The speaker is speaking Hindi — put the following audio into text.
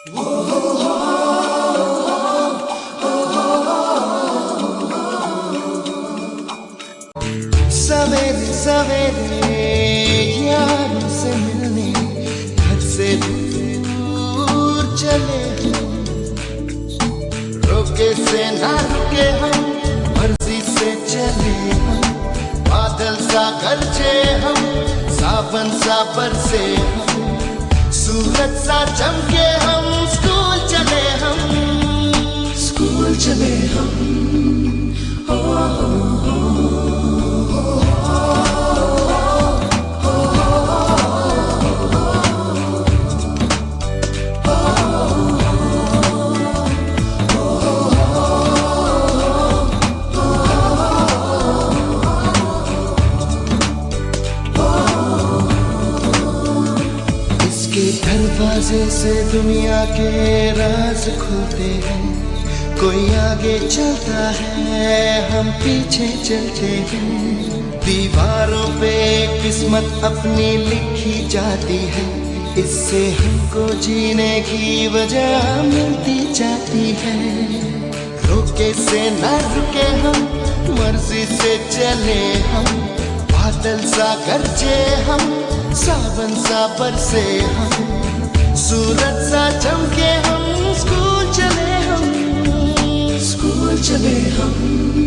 सवेरे सवेरे यारों से मिलने घर से दूर चले हम, रोके से ना रुके हम, मर्जी से चले हम, बादल सा गरजे हम, सावन सा बरसे हम, सूरज सा चमके हम, स्कूल चले हम, स्कूल चले हम। दरवाजे से दुनिया के राज खुलते हैं, कोई आगे चलता है हम पीछे चलते हैं, दीवारों पे किस्मत अपनी लिखी जाती है, इससे हमको जीने की वजह मिलती जाती है, रोके से ना रुके हम, मर्जी से चले हम, बादल सा गरजे हम, सावन सा बरसे हम, सूरज सा चमके हम, स्कूल चले हम, स्कूल चले हम।